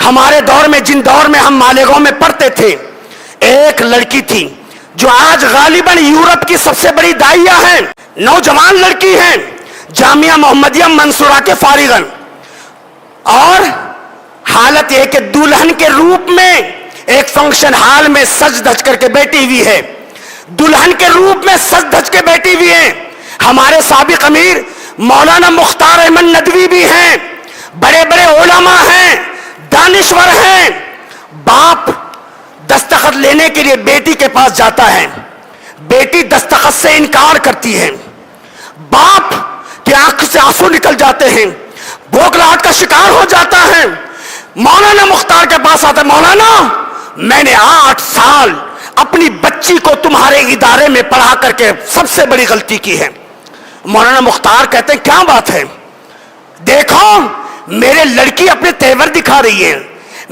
ہمارے دور میں، جن دور میں ہم مالیگاؤں میں پڑھتے تھے، ایک لڑکی تھی جو آج غالباً یورپ کی سب سے بڑی داعیہ ہیں، نوجوان لڑکی ہیں، جامعہ محمدیہ منصورہ کے فارغن، اور حالت یہ کہ دلہن کے روپ میں ایک فنکشن ہال میں سج دھج کر کے بیٹھی ہوئی ہے، دلہن کے روپ میں سج دھج کے بیٹھی ہوئی ہے۔ ہمارے سابق امیر مولانا مختار احمد ندوی بھی ہیں، بڑے بڑے علماء ہیں، دانشور ہیں۔ باپ دستخط لینے کے لیے بیٹی کے پاس جاتا ہے، بیٹی دستخط سے انکار کرتی ہے، باپ کی آنکھ سے آنسو نکل جاتے ہیں، بھوکلاہٹ کا شکار ہو جاتا ہے۔ مولانا مختار کے پاس آتا ہے، مولانا میں نے 8 سال اپنی بچی کو تمہارے ادارے میں پڑھا کر کے سب سے بڑی غلطی کی ہے۔ مولانا مختار کہتے ہیں کیا بات ہے؟ دیکھو میرے لڑکی اپنے تیور دکھا رہی ہے،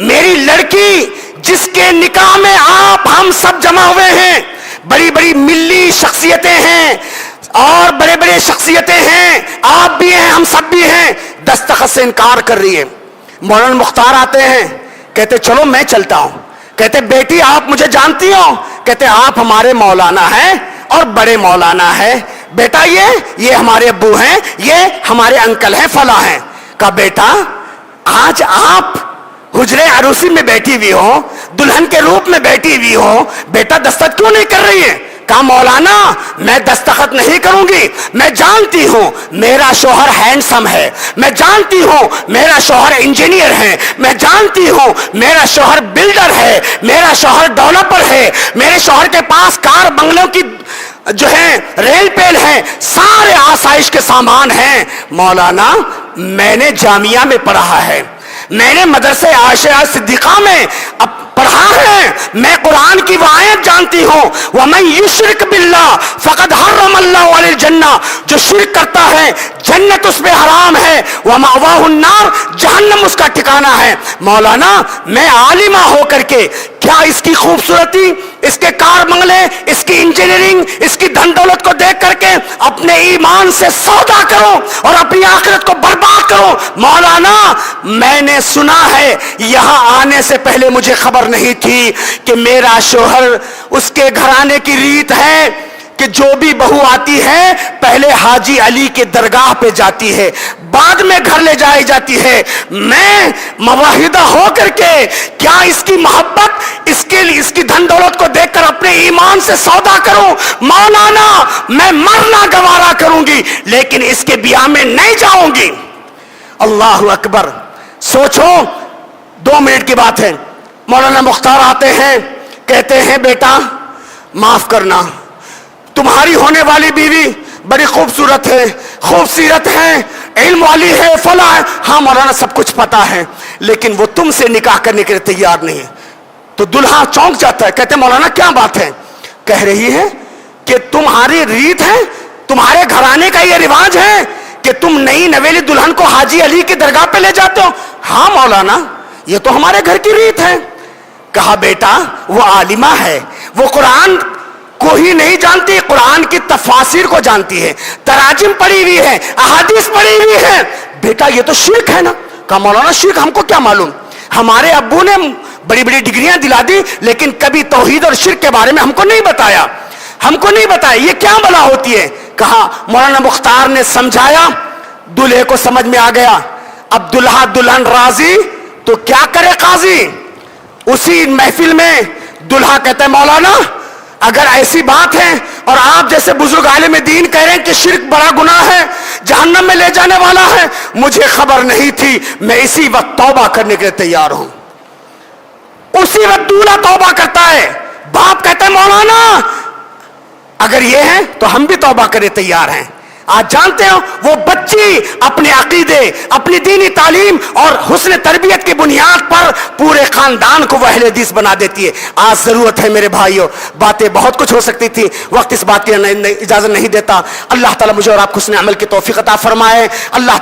میری لڑکی جس کے نکاح میں آپ ہم سب جمع ہوئے ہیں، بڑی بڑی ملی شخصیتیں ہیں اور بڑے بڑے شخصیتیں ہیں، آپ بھی ہیں ہم سب بھی ہیں، دستخط سے انکار کر رہی ہے۔ مولانا مختار آتے ہیں، کہتے چلو میں چلتا ہوں۔ کہتے بیٹی آپ مجھے جانتی ہو؟ کہتے آپ ہمارے مولانا ہیں اور بڑے مولانا ہیں۔ بیٹا یہ ہمارے ابو ہیں، یہ ہمارے انکل ہیں، فلاں ہیں۔ کہا بیٹا آج آپ حجرے عروسی میں بیٹھی ہوئی ہو، دلہن کے روپ میں بیٹھی ہوئی ہو، بیٹا دستخط کیوں نہیں کر رہی ہے؟ کہا مولانا میں دستخط نہیں کروں گی، میں جانتی ہوں میرا شوہر ہینڈسم ہے، میں جانتی ہوں میرا شوہر انجینئر ہے، میں جانتی ہوں میرا شوہر بلڈر ہے، میرا شوہر ڈیولپر ہے، میرے شوہر کے پاس کار بنگلوں کی جو ہے ریل پیل ہے، سارے آسائش کے سامان ہیں۔ مولانا میں نے جامعہ میں پڑھا ہے، میں نے مدرسے عائشہ صدیقہ میں پڑھا ہے، میں قرآن کی وہ آیت جانتی ہوں، وَمَن يُشْرِكْ بِاللَّهِ فَقَدْ حَرَّمَ اللَّهُ عَلَيْهِ الْجَنَّةَ، جو شرک کرتا ہے جنت اس پہ حرام ہے، وَمَأْوَاهُ النَّارُ، جہنم اس کا ٹھکانہ ہے۔ مولانا میں عالمہ ہو کر کے کیا اس کی خوبصورتی، اس کے کار بنگلے، اس کی انجینئرنگ، اس کی دھن دولت کو دیکھ کر کے اپنے ایمان سے سودا کروں اور اپنی آخرت کو برباد کروں؟ مولانا میں نے سنا ہے، یہاں آنے سے پہلے مجھے خبر نہیں تھی کہ میرا شوہر، اس کے گھرانے کی ریت ہے کہ جو بھی بہو آتی ہے پہلے حاجی علی کے درگاہ پہ جاتی ہے، بعد میں گھر لے جائی جاتی ہے۔ میں مواحدہ ہو کر کے کیا اس کی محبت، اس کی دھن دولت کو دیکھ کر اپنے ایمان سے سودا کروں؟ مولانا میں مرنا گوارا کروں گی لیکن اس کے بیاہ میں نہیں جاؤں گی۔ اللہ اکبر! سوچو 2 منٹ کی بات ہے، مولانا مختار آتے ہیں، کہتے ہیں بیٹا معاف کرنا، تمہاری ہونے والی بیوی بڑی خوبصورت ہے، خوبصورت ہے، علم والی ہے، فلاں ہے۔ ہاں مولانا سب کچھ پتا ہے لیکن وہ تم سے نکاح کرنے کے لیے تیار نہیں ہے۔ تو دلہا چونک جاتا ہے، کہتے ہیں مولانا کیا بات ہے؟ کہہ رہی ہے کہ تمہاری ریت ہے، تمہارے گھرانے کا یہ رواج ہے کہ تم نئی نویلی دلہن کو حاجی علی کی درگاہ پہ لے جاتے ہو۔ ہاں مولانا یہ تو ہمارے گھر کی ریت ہے۔ کہا بیٹا وہ عالمہ ہے، وہ قرآن کو ہی نہیں جانتی، قرآن کی تفاسیر کو جانتی ہے، تراجم پڑھی ہوئی ہے، احادیث پڑھی ہوئی ہے۔ بیٹا یہ تو شرک ہے نا۔ کہا مولانا شرک ہم کو کیا معلوم، ہمارے ابو نے بڑی بڑی ڈگریاں دلا دی لیکن کبھی توحید اور شرک کے بارے میں ہم کو نہیں بتایا، ہم کو نہیں بتایا یہ کیا بلا ہوتی ہے۔ کہا مولانا مختار نے سمجھایا، دلہے کو سمجھ میں آ گیا۔ اب دلہا دلہن راضی تو کیا کرے قاضی۔ اسی محفل میں دلہا کہتا ہے مولانا اگر ایسی بات ہے اور آپ جیسے بزرگ عالم دین کہہ رہے ہیں کہ شرک بڑا گناہ ہے، جہنم میں لے جانے والا ہے، مجھے خبر نہیں تھی، میں اسی وقت توبہ کرنے کے لیے تیار ہوں۔ اسی وقت دولہا توبہ کرتا ہے۔ باپ کہتا ہے مولانا اگر یہ ہے تو ہم بھی توبہ کرنے تیار ہیں۔ آج جانتے ہو وہ بچی اپنے عقیدے، اپنی دینی تعلیم اور حسن تربیت کی بنیاد پر پورے خاندان کو وہ اہل حدیث بنا دیتی ہے۔ آج ضرورت ہے میرے بھائیوں، باتیں بہت کچھ ہو سکتی تھی، وقت اس بات کی اجازت نہیں دیتا۔ اللہ تعالیٰ مجھے اور آپ کو حسن عمل کی توفیق عطا فرمائے۔ اللہ